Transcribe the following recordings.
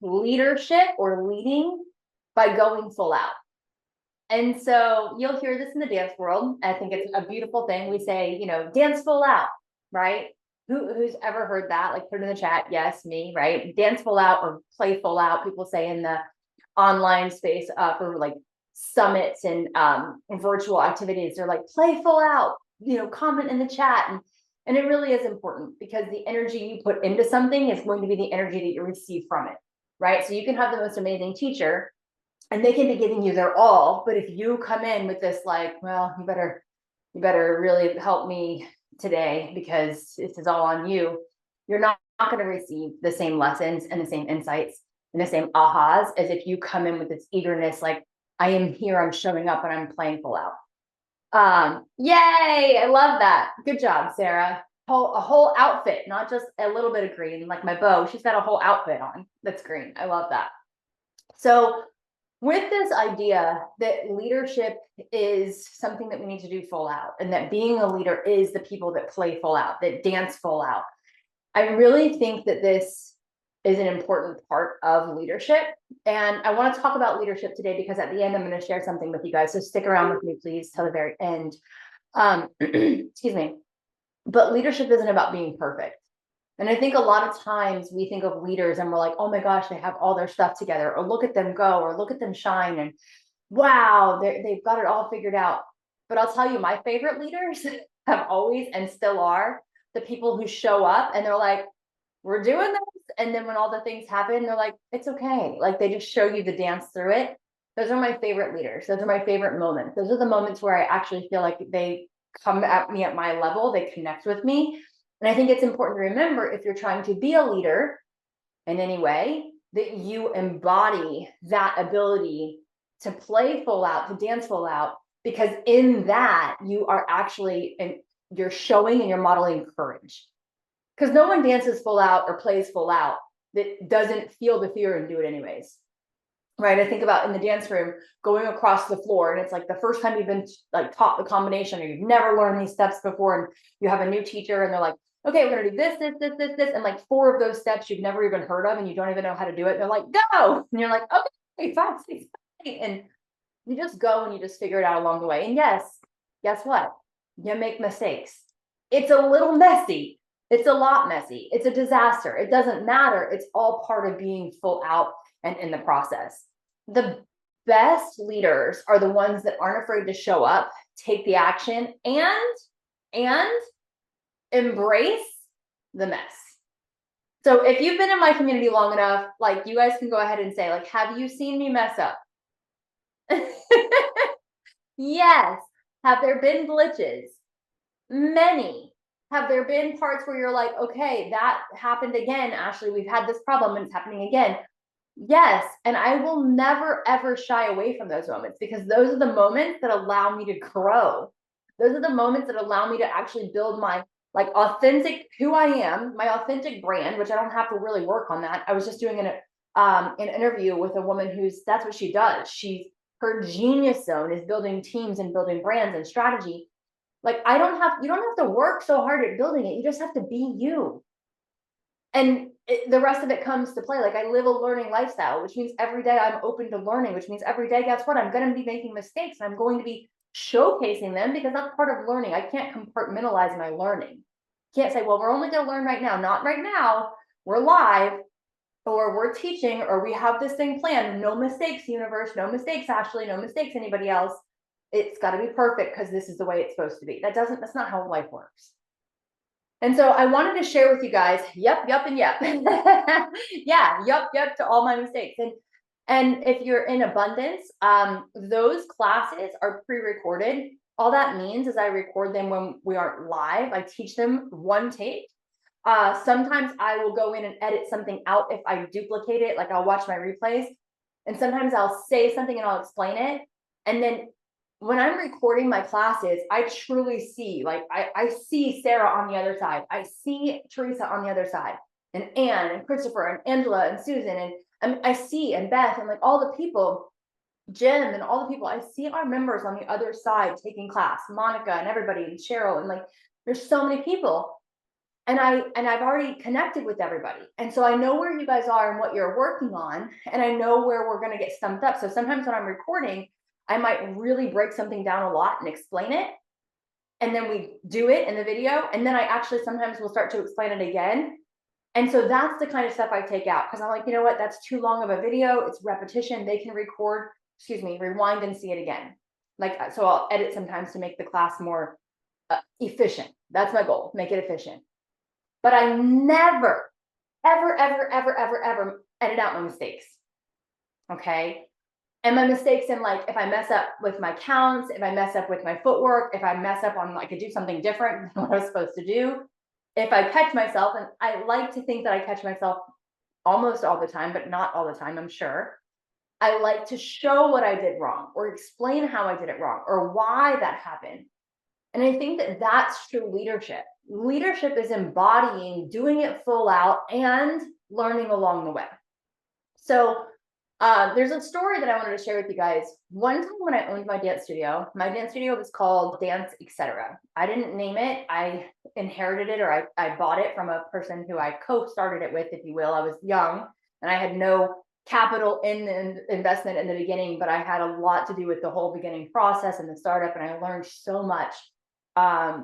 leadership or leading by going full out. And so you'll hear this in the dance world. I think it's a beautiful thing. We say, dance full out, right? Who's ever heard that? Like, put it in the chat. Yes, me, right? Dance full out or play full out. People say in the online space for like summits and virtual activities, they're like, play full out, comment in the chat. And it really is important because the energy you put into something is going to be the energy that you receive from it, right? So you can have the most amazing teacher and they can be giving you their all, but if you come in with this like, well, you better really help me today because this is all on you, you're not going to receive the same lessons and the same insights and the same ahas as if you come in with this eagerness, like, I am here, I'm showing up, and I'm playing full out. Yay, I love that. Good job, Sarah. A whole outfit, not just a little bit of green, like my bow. She's got a whole outfit on that's green. I love that. So with this idea that leadership is something that we need to do full out, and that being a leader is the people that play full out, that dance full out, I really think that this is an important part of leadership. And I want to talk about leadership today because at the end, I'm going to share something with you guys. So stick around with me, please, till the very end. Excuse me. But leadership isn't about being perfect. And I think a lot of times we think of leaders and we're like, oh my gosh, they have all their stuff together, or look at them go, or look at them shine. And wow, they've got it all figured out. But I'll tell you, my favorite leaders have always and still are the people who show up and they're like, we're doing this. And then when all the things happen, they're like, it's okay. Like, they just show you the dance through it. Those are my favorite leaders. Those are my favorite moments. Those are the moments where I actually feel like they come at me at my level. They connect with me. And I think it's important to remember, if you're trying to be a leader in any way, that you embody that ability to play full out, to dance full out, because in that you are actually, and you're showing and you're modeling courage. Because no one dances full out or plays full out that doesn't feel the fear and do it anyways. Right? I think about in the dance room going across the floor, and it's like the first time you've been like taught the combination, or you've never learned these steps before, and you have a new teacher and they're like, okay, we're gonna do this, and like 4 of those steps you've never even heard of and you don't even know how to do it. And they're like, go. And you're like, okay, 5, 6, 8. And you just go and you just figure it out along the way. And yes, guess what? You make mistakes. It's a little messy. It's a lot messy. It's a disaster. It doesn't matter. It's all part of being full out and in the process. The best leaders are the ones that aren't afraid to show up, take the action, and embrace the mess. So if you've been in my community long enough, like, you guys can go ahead and say, like, have you seen me mess up? Yes. Have there been glitches? Many. Have there been parts where you're like, okay, that happened again, Ashley, we've had this problem and it's happening again? Yes. And I will never, ever shy away from those moments, because those are the moments that allow me to grow. Those are the moments that allow me to actually build my like authentic, who I am, my authentic brand, which I don't have to really work on that. I was just doing an interview with a woman that's what she does. Her genius zone is building teams and building brands and strategy. Like, you don't have to work so hard at building it. You just have to be you. And the rest of it comes to play. Like, I live a learning lifestyle, which means every day I'm open to learning, which means every day, guess what? I'm going to be making mistakes. And I'm going to be showcasing them, because that's part of learning. I can't compartmentalize my learning. Can't say, well, we're only going to learn right now. Not right now. We're live, or we're teaching, or we have this thing planned. No mistakes, universe. No mistakes, Ashley. No mistakes, anybody else. It's got to be perfect because this is the way it's supposed to be. That's not how life works. And so I wanted to share with you guys, yep, and yep. Yeah, yep to all my mistakes. And if you're in abundance, those classes are pre-recorded. All that means is I record them when we aren't live. I teach them one take. Sometimes I will go in and edit something out if I duplicate it, like I'll watch my replays. And sometimes I'll say something and I'll explain it. And then when I'm recording my classes, I truly see, like, I see Sarah on the other side. I see Teresa on the other side, and Anne and Christopher and Angela and Susan, and I see, and Beth, and like all the people, Jim and all the people, I see our members on the other side taking class, Monica and everybody, and Cheryl, and like, there's so many people. And I've already connected with everybody. And so I know where you guys are and what you're working on, and I know where we're going to get stumped up. So sometimes when I'm recording, I might really break something down a lot and explain it. And then we do it in the video. And then I actually sometimes will start to explain it again. And so that's the kind of stuff I take out, because I'm like, you know what, that's too long of a video. It's repetition. They can rewind and see it again. Like, so I'll edit sometimes to make the class more efficient. That's my goal, make it efficient. But I never, ever, ever, ever, ever, ever edit out my mistakes. Okay. And my mistakes in, like, if I mess up with my counts, if I mess up with my footwork, if I mess up on, like, I do something different than what I was supposed to do, if I catch myself, and I like to think that I catch myself almost all the time, but not all the time, I'm sure. I like to show what I did wrong, or explain how I did it wrong, or why that happened. And I think that that's true leadership. Leadership is embodying, doing it full out, and learning along the way. So there's a story that I wanted to share with you guys. One time when I owned my dance studio was called Dance Etc. I didn't name it. I inherited it, or I bought it from a person who I co-started it with, if you will. I was young and I had no capital in the investment in the beginning, but I had a lot to do with the whole beginning process and the startup. And I learned so much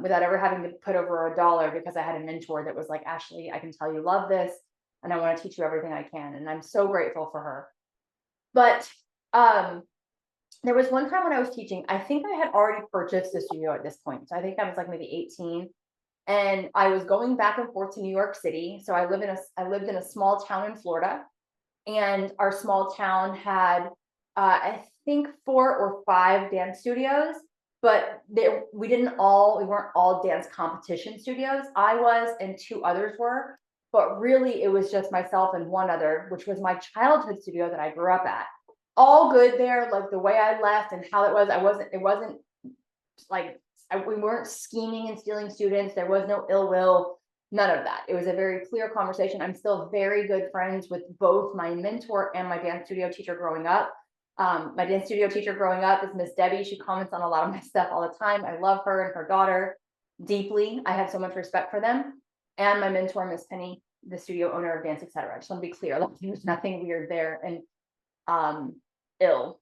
without ever having to put over $1, because I had a mentor that was like, Ashley, I can tell you love this, and I want to teach you everything I can. And I'm so grateful for her. But there was one time when I was teaching, I think I had already purchased the studio at this point. So I think I was like maybe 18. And I was going back and forth to New York City. So I lived in a small town in Florida. And our small town had I think 4 or 5 dance studios, but we weren't all dance competition studios. I was, and 2 others were. But really, it was just myself and one other, which was my childhood studio that I grew up at. All good there, like the way I left and how it was. It wasn't like we weren't scheming and stealing students. There was no ill will, none of that. It was a very clear conversation. I'm still very good friends with both my mentor and my dance studio teacher growing up. My dance studio teacher growing up is Miss Debbie. She comments on a lot of my stuff all the time. I love her and her daughter deeply. I have so much respect for them. And my mentor, Miss Penny, the studio owner of Dance Etc. I just want to be clear, like, there's nothing weird there and ill.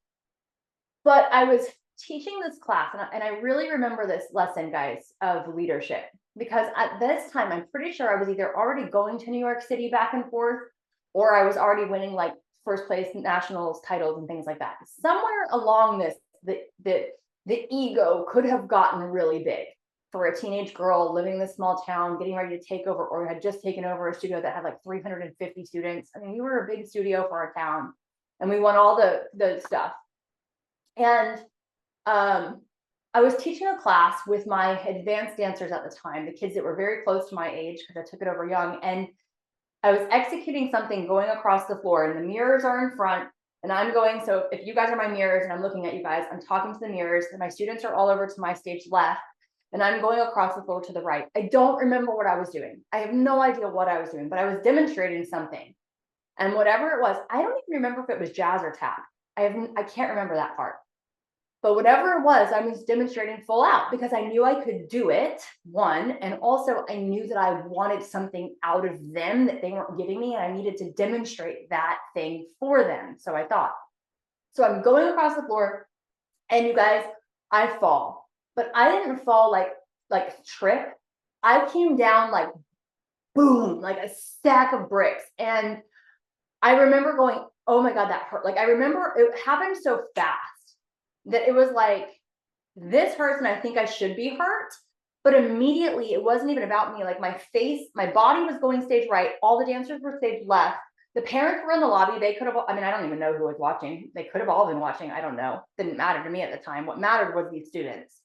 But I was teaching this class, and I really remember this lesson, guys, of leadership, because at this time, I'm pretty sure I was either already going to New York City back and forth, or I was already winning like first place nationals titles and things like that. Somewhere along this, the ego could have gotten really big for a teenage girl living in this small town, getting ready to take over, or had just taken over a studio that had like 350 students. I mean, we were a big studio for our town, and we won all the stuff. And I was teaching a class with my advanced dancers at the time, the kids that were very close to my age, because I took it over young. And I was executing something going across the floor, and the mirrors are in front. And I'm going, so if you guys are my mirrors and I'm looking at you guys, I'm talking to the mirrors, and my students are all over to my stage left, and I'm going across the floor to the right. I don't remember what I was doing. I have no idea what I was doing, but I was demonstrating something. And whatever it was, I don't even remember if it was jazz or tap. I can't remember that part. But whatever it was, I was demonstrating full out because I knew I could do it, one, and also I knew that I wanted something out of them that they weren't giving me, and I needed to demonstrate that thing for them. So I thought. So I'm going across the floor, and you guys, I fall. But I didn't fall like trip. I came down like boom, like a stack of bricks. And I remember going, oh my God, that hurt. Like I remember it happened so fast that it was like, this hurts and I think I should be hurt. But immediately it wasn't even about me. Like my face, my body was going stage right. All the dancers were stage left. The parents were in the lobby. They could have, I mean, I don't even know who was watching. They could have all been watching. I don't know. Didn't matter to me at the time. What mattered was these students.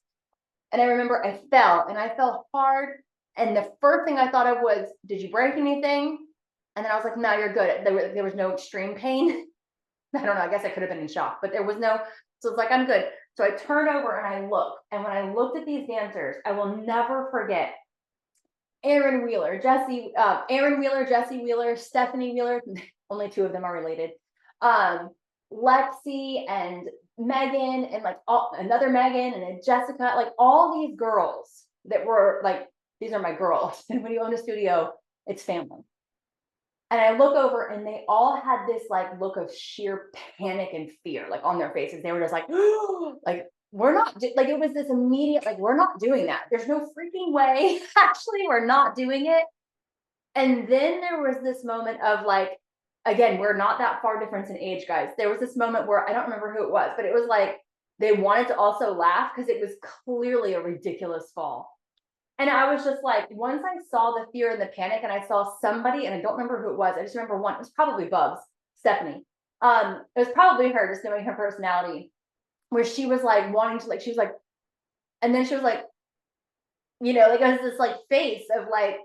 And I remember I fell hard. And the first thing I thought of was, did you break anything? And then I was like, no, you're good. There was no extreme pain. I don't know. I guess I could have been in shock, but there was no, so it's like, I'm good. So I turned over and I looked. And when I looked at these dancers, I will never forget Aaron Wheeler, Jesse Wheeler, Stephanie Wheeler. Only 2 of them are related. Lexi and Megan, and like another Megan and a Jessica, like all these girls that were like these are my girls. And when you own a studio, it's family. And I look over and they all had this like look of sheer panic and fear, like on their faces. They were just like, like, we're not like, it was this immediate, like, we're not doing that. There's no freaking way. Actually, we're not doing it. And then there was this moment of like, again, we're not that far difference in age, guys. There was this moment where I don't remember who it was, but it was like they wanted to also laugh because it was clearly a ridiculous fall. And I was just like, once I saw the fear and the panic, and I saw somebody, and I don't remember who it was. I just remember one. It was probably Bubs, Stephanie. It was probably her, just knowing her personality, where she was like wanting to, like, she was like, and then she was like, like it was this like face of like,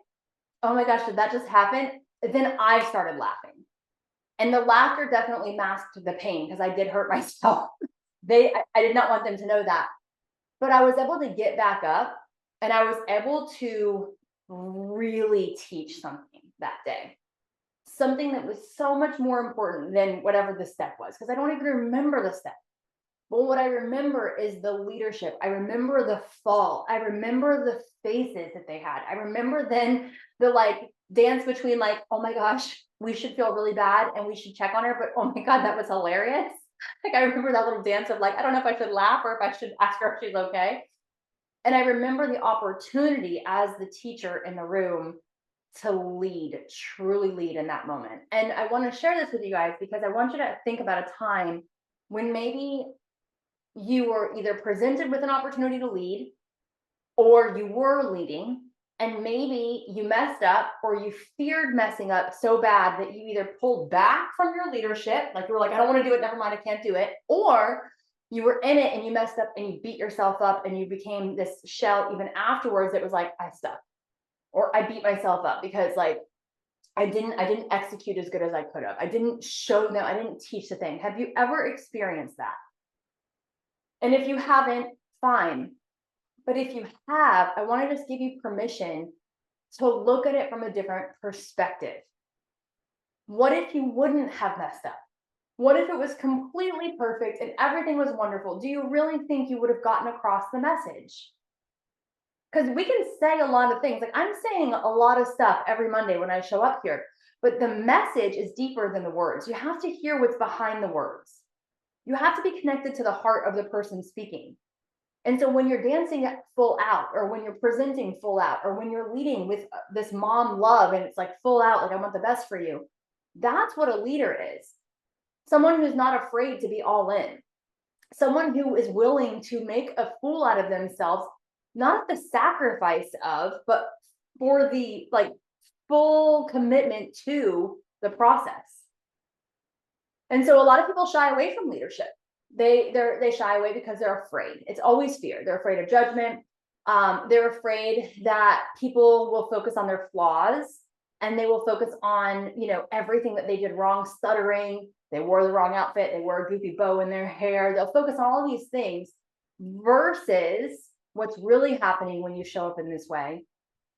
oh my gosh, did that just happen? Then I started laughing, and the laughter definitely masked the pain because I did hurt myself. I did not want them to know that, but I was able to get back up. And I was able to really teach something that day, something that was so much more important than whatever the step was, because I don't even remember the step. But what I remember is the leadership. I remember the fall. I remember the faces that they had. I remember then the like dance between like, oh my gosh, we should feel really bad and we should check on her. But oh my God, that was hilarious. Like I remember that little dance of like, I don't know if I should laugh or if I should ask her if she's okay. And I remember the opportunity as the teacher in the room to lead, truly lead in that moment. And I want to share this with you guys because I want you to think about a time when maybe you were either presented with an opportunity to lead or you were leading, and maybe you messed up or you feared messing up so bad that you either pulled back from your leadership, like you were like, I don't want to do it, never mind, I can't do it, or you were in it and you messed up and you beat yourself up and you became this shell even afterwards. It was like, I suck, or I beat myself up because like I didn't execute as good as I could have. I didn't show them, I didn't teach the thing. Have you ever experienced that? And if you haven't, fine. But if you have, I want to just give you permission to look at it from a different perspective. What if you wouldn't have messed up? What if it was completely perfect and everything was wonderful? Do you really think you would have gotten across the message? Because we can say a lot of things. Like I'm saying a lot of stuff every Monday when I show up here, but the message is deeper than the words. You have to hear what's behind the words. You have to be connected to the heart of the person speaking. And so when you're dancing full out, or when you're presenting full out, or when you're leading with this mom love and it's like full out, like I want the best for you, that's what a leader is. Someone who's not afraid to be all in, someone who is willing to make a fool out of themselves, not at the sacrifice of, but for the like full commitment to the process. And so a lot of people shy away from leadership. They shy away because they're afraid. It's always fear. They're afraid of judgment. They're afraid that people will focus on their flaws and they will focus on, everything that they did wrong, stuttering. They wore the wrong outfit. They wore a goofy bow in their hair. They'll focus on all these things versus what's really happening when you show up in this way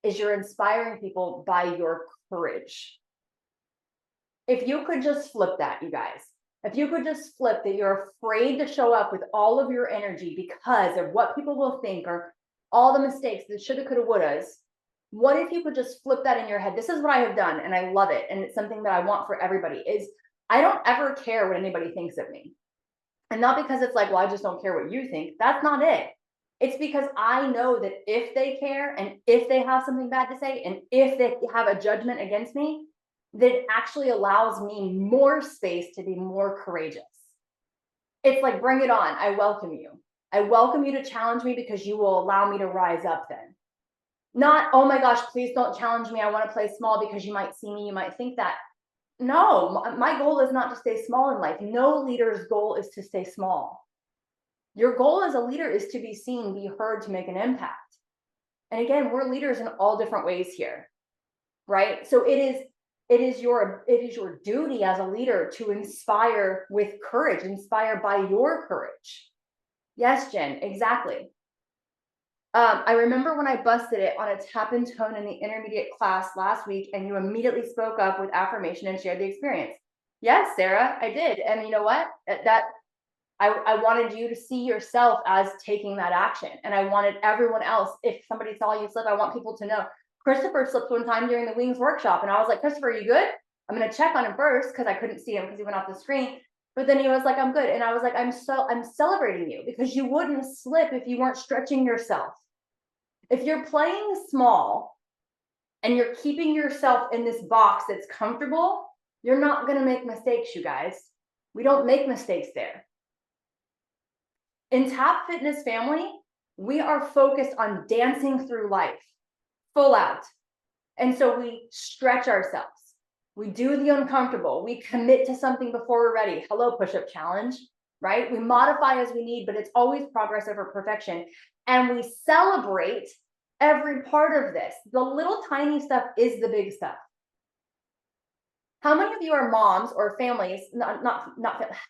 is you're inspiring people by your courage. If you could just flip that, you guys, if you could just flip that you're afraid to show up with all of your energy because of what people will think or all the mistakes, the shoulda, coulda, wouldas, what if you could just flip that in your head? This is what I have done, and I love it. And it's something that I want for everybody is I don't ever care what anybody thinks of me. And not because it's like, well, I just don't care what you think. That's not it. It's because I know that if they care and if they have something bad to say and if they have a judgment against me, that actually allows me more space to be more courageous. It's like, bring it on. I welcome you. I welcome you to challenge me because you will allow me to rise up then. Not, oh my gosh, please don't challenge me. I want to play small because you might see me. You might think that. No, my goal is not to stay small in life. No leader's goal is to stay small. Your goal as a leader is to be seen, be heard, to make an impact. And again, we're leaders in all different ways here, right? So it is your duty as a leader to inspire with courage, inspire by your courage. Yes, Jen, exactly. I remember when I busted it on a tap and tone in the intermediate class last week, and you immediately spoke up with affirmation and shared the experience. Yes, Sarah, I did. And you know what? That I wanted you to see yourself as taking that action. And I wanted everyone else, if somebody saw you slip, I want people to know. Christopher slipped one time during the wings workshop, and I was like, Christopher, are you good? I'm going to check on him first, because I couldn't see him because he went off the screen. But then he was like, I'm good. And I was like, I'm celebrating you, because you wouldn't slip if you weren't stretching yourself. If you're playing small and you're keeping yourself in this box that's comfortable, you're not going to make mistakes, you guys. We don't make mistakes there. In Tap Fitness family, we are focused on dancing through life, full out. And so we stretch ourselves. We do the uncomfortable. We commit to something before we're ready. Hello, push-up challenge, right? We modify as we need, but it's always progress over perfection. And we celebrate every part of this. The little tiny stuff is the big stuff. How many of you are moms or families, how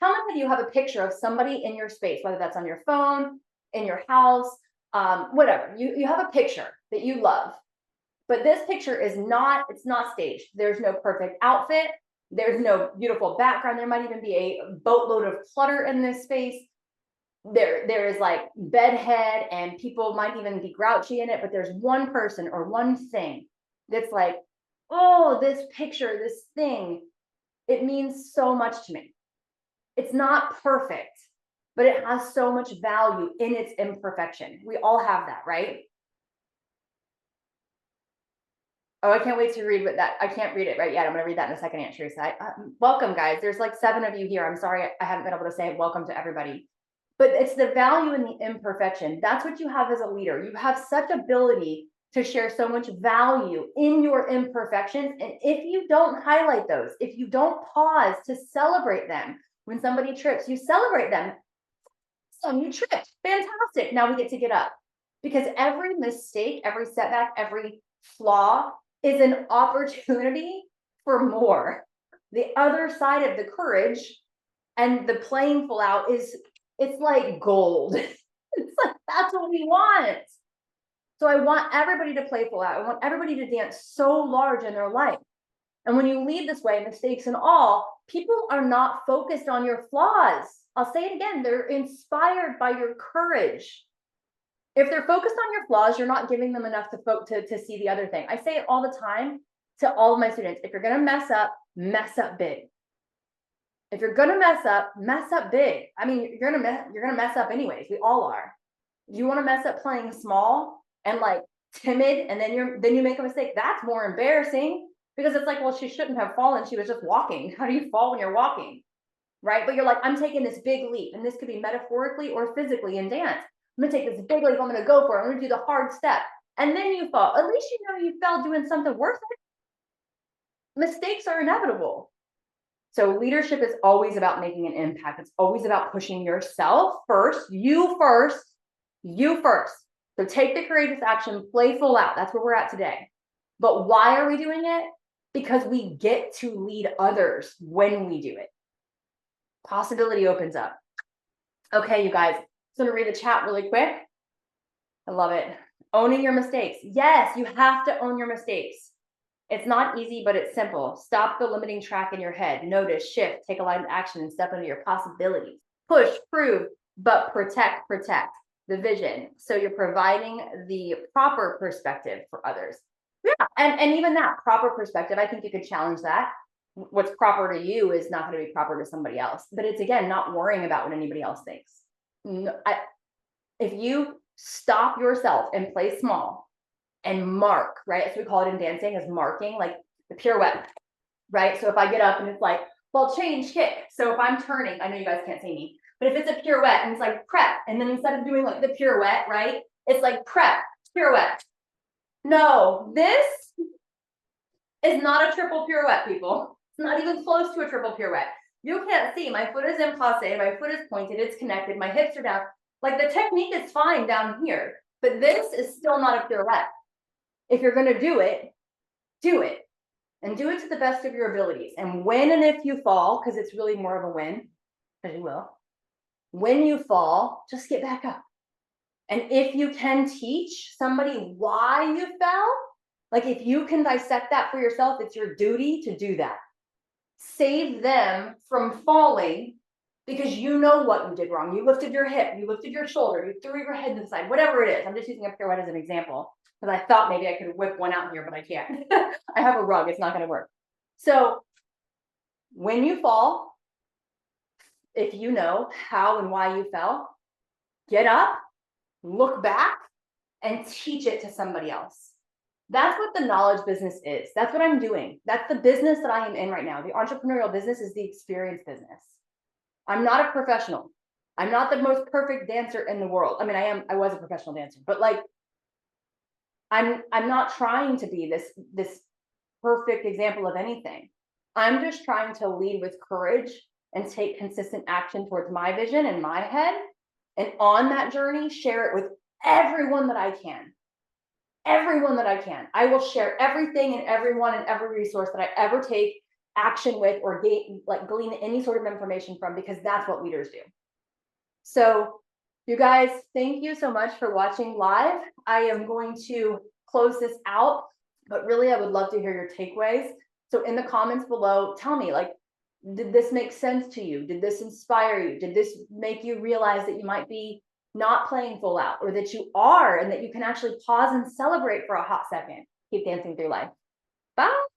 many of you have a picture of somebody in your space, whether that's on your phone, in your house, whatever, you have a picture that you love, but this picture is not, it's not staged. There's no perfect outfit. There's no beautiful background. There might even be a boatload of clutter in this space. There is like bedhead, and people might even be grouchy in it, but there's one person or one thing that's like, oh, this picture, this thing, it means so much to me. It's not perfect, but it has so much value in its imperfection. We all have that, right? Oh, I can't wait to read what that, I can't read it right yet. I'm going to read that in a second, Aunt Teresa. Welcome, guys. There's like 7 of you here. I'm sorry I haven't been able to say welcome to everybody. But it's the value in the imperfection. That's what you have as a leader. You have such ability to share so much value in your imperfections. And if you don't highlight those, if you don't pause to celebrate them, when somebody trips, you celebrate them. So you tripped, fantastic. Now we get to get up, because every mistake, every setback, every flaw is an opportunity for more. The other side of the courage and the playing full out is, it's like gold. It's like, that's what we want. So I want everybody to play full out. I want everybody to dance so large in their life. And when you lead this way, mistakes and all, people are not focused on your flaws. I'll say it again, they're inspired by your courage. If they're focused on your flaws, you're not giving them enough to see the other thing. I say it all the time to all of my students. If you're going to mess up big. If you're going to mess up big. I mean, you're going to mess up anyways. We all are. You want to mess up playing small and like timid, and then you make a mistake. That's more embarrassing, because it's like, well, she shouldn't have fallen. She was just walking. How do you fall when you're walking? Right? But you're like, I'm taking this big leap, and this could be metaphorically or physically in dance. I'm going to take this big leap. I'm going to go for it. I'm going to do the hard step. And then you fall. At least you know you fell doing something worth it. Mistakes are inevitable. So leadership is always about making an impact. It's always about pushing yourself first, you first. So take the courageous action, play full out. That's where we're at today. But why are we doing it? Because we get to lead others when we do it. Possibility opens up. Okay, you guys. So I'm going to read the chat really quick. I love it. Owning your mistakes. Yes, you have to own your mistakes. It's not easy, but it's simple. Stop the limiting track in your head. Notice, shift, take aligned action, and step into your possibilities. Push, prove, but protect the vision. So you're providing the proper perspective for others. Yeah, and even that proper perspective, I think you could challenge that. What's proper to you is not going to be proper to somebody else. But it's, again, not worrying about what anybody else thinks. If you stop yourself and play small and mark, right? That's what we call it in dancing, is marking, like the pirouette, right? So if I get up and it's like, well, change, kick. So if I'm turning, I know you guys can't see me, but if it's a pirouette and it's like prep, and then instead of doing like the pirouette, right? It's like prep, pirouette. No, this is not a triple pirouette, people. It's not even close to a triple pirouette. You can't see, my foot is in passe, my foot is pointed, it's connected, my hips are down. Like the technique is fine down here, but this is still not a pirouette. If you're going to do it, and do it to the best of your abilities. And when and if you fall, because it's really more of a win, because you will, when you fall, just get back up. And if you can teach somebody why you fell, like if you can dissect that for yourself, it's your duty to do that. Save them from falling, because you know what you did wrong. You lifted your hip, you lifted your shoulder, you threw your head to the side, whatever it is. I'm just using a pirouette as an example because I thought maybe I could whip one out here, but I can't. I have a rug, it's not going to work. So when you fall, if you know how and why you fell, get up, look back, and teach it to somebody else. That's what the knowledge business is. That's what I'm doing. That's the business that I am in right now. The entrepreneurial business is the experience business. I'm not a professional. I'm not the most perfect dancer in the world. I mean, I was a professional dancer, but like, I'm not trying to be this perfect example of anything. I'm just trying to lead with courage and take consistent action towards my vision in my head. And on that journey, share it with everyone that I can. Everyone that I can. I will share everything and everyone and every resource that I ever take action with or glean any sort of information from, because that's what leaders do. So you guys, thank you so much for watching live. I am going to close this out, but really I would love to hear your takeaways. So in the comments below, tell me, like, did this make sense to you? Did this inspire you? Did this make you realize that you might be not playing full out, or that you are, and that you can actually pause and celebrate for a hot second? Keep dancing through life. Bye.